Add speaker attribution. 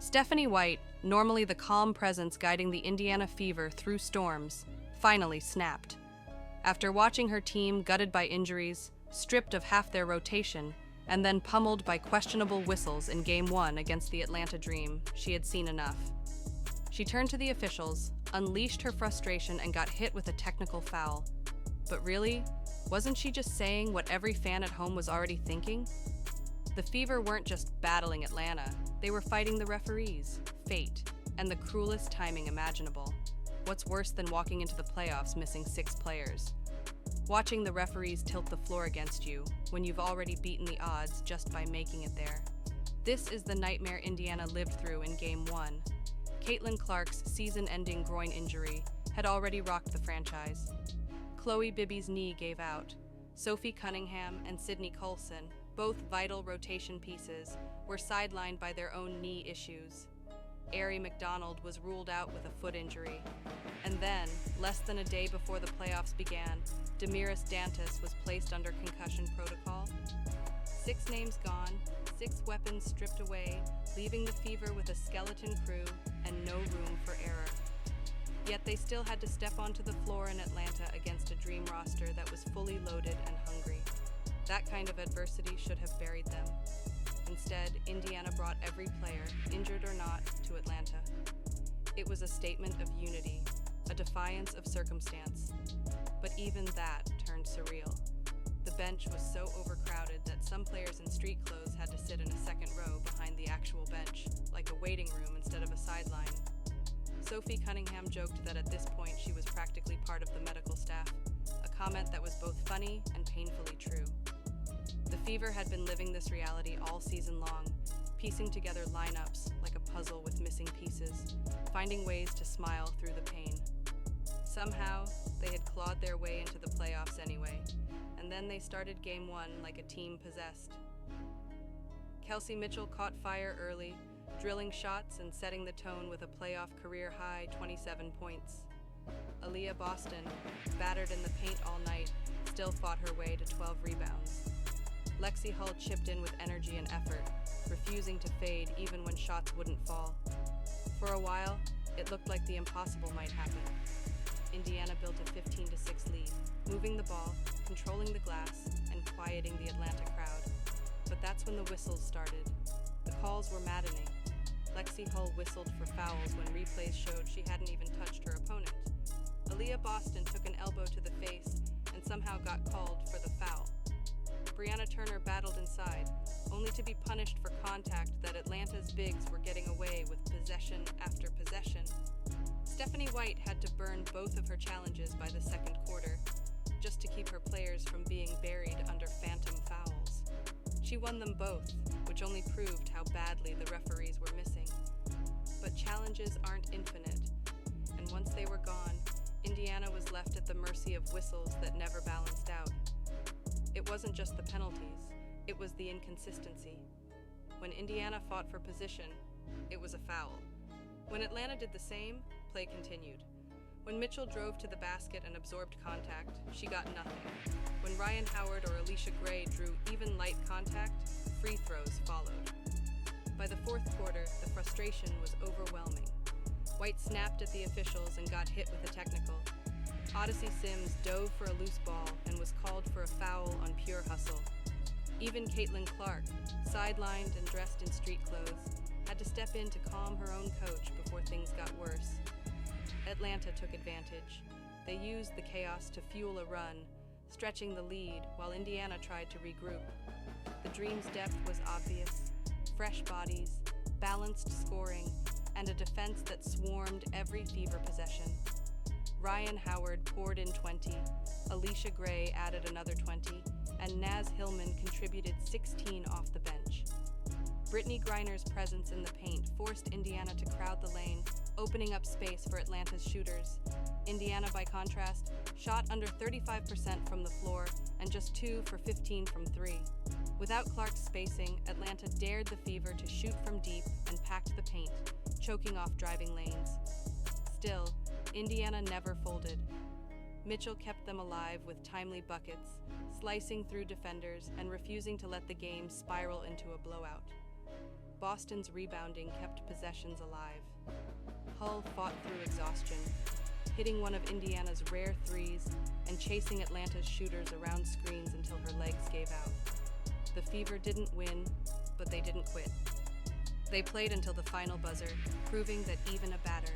Speaker 1: Stephanie White, normally the calm presence guiding the Indiana Fever through storms, finally snapped. After watching her team gutted by injuries, stripped of half their rotation, and then pummeled by questionable whistles in Game 1 against the Atlanta Dream, she had seen enough. She turned to the officials, unleashed her frustration, and got hit with a technical foul. But really, wasn't she just saying what every fan at home was already thinking? The Fever weren't just battling Atlanta, they were fighting the referees, fate, and the cruelest timing imaginable. What's worse than walking into the playoffs missing 6 players? Watching the referees tilt the floor against you when you've already beaten the odds just by making it there. This is the nightmare Indiana lived through in Game 1. Caitlin Clark's season-ending groin injury had already rocked the franchise. Khloe Bibby's knee gave out. Sophie Cunningham and Sydney Colson, both vital rotation pieces, were sidelined by their own knee issues. Arie McDonald was ruled out with a foot injury. And then, less than a day before the playoffs began, Damiris Dantas was placed under concussion protocol. 6 names gone, 6 weapons stripped away, leaving the Fever with a skeleton crew and no room for error. Yet they still had to step onto the floor in Atlanta against a Dream roster that was fully loaded and hungry. That kind of adversity should have buried them. Instead, Indiana brought every player, injured or not, to Atlanta. It was a statement of unity, a defiance of circumstance. But even that turned surreal. The bench was so overcrowded that some players in street clothes had to sit in a second row behind the actual bench, like a waiting room instead of a sideline. Sophie Cunningham joked that at this point she was practically part of the medical staff, a comment that was both funny and painfully true. The Fever had been living this reality all season long, piecing together lineups like a puzzle with missing pieces, finding ways to smile through the pain. Somehow, they had clawed their way into the playoffs anyway, and then they started Game 1 like a team possessed. Kelsey Mitchell caught fire early, drilling shots and setting the tone with a playoff career-high 27 points. Aaliyah Boston, battered in the paint all night, still fought her way to 12 rebounds. Lexi Hull chipped in with energy and effort, refusing to fade even when shots wouldn't fall. For a while, it looked like the impossible might happen. Indiana built a 15-6 lead, moving the ball, controlling the glass, and quieting the Atlanta crowd. But that's when the whistles started. The calls were maddening. Lexi Hull whistled for fouls when replays showed she hadn't even touched her opponent. Aaliyah Boston took an elbow to the face and somehow got called for the foul. Brianna Turner battled inside, only to be punished for contact that Atlanta's bigs were getting away with possession after possession. Stephanie White had to burn both of her challenges by the second quarter, just to keep her players from being buried under phantom fouls. She won them both, which only proved how badly the referees were missing. But challenges aren't infinite, and once they were gone, Indiana was left at the mercy of whistles that never balanced out. It wasn't just the penalties, it was the inconsistency. When Indiana fought for position, it was a foul. When Atlanta did the same, play continued. When Mitchell drove to the basket and absorbed contact, she got nothing. When Ryan Howard or Alicia Gray drew even light contact, free throws followed. By the fourth quarter, the frustration was overwhelming. White snapped at the officials and got hit with a technical. Odyssey Sims dove for a loose ball and was called for a foul on pure hustle. Even Caitlin Clark, sidelined and dressed in street clothes, had to step in to calm her own coach before things got worse. Atlanta took advantage. They used the chaos to fuel a run, stretching the lead while Indiana tried to regroup. The Dream's depth was obvious: fresh bodies, balanced scoring, and a defense that swarmed every Fever possession. Ryan Howard poured in 20, Alicia Gray added another 20, and Naz Hillman contributed 16 off the bench. Brittany Griner's presence in the paint forced Indiana to crowd the lane, opening up space for Atlanta's shooters. Indiana, by contrast, shot under 35% from the floor and just 2 for 15 from 3. Without Clark's spacing, Atlanta dared the Fever to shoot from deep and packed the paint, choking off driving lanes. Still, Indiana never folded. Mitchell kept them alive with timely buckets, slicing through defenders and refusing to let the game spiral into a blowout. Boston's rebounding kept possessions alive. Hull fought through exhaustion, hitting one of Indiana's rare threes and chasing Atlanta's shooters around screens until her legs gave out. The Fever didn't win, but they didn't quit. They played until the final buzzer, proving that even a batter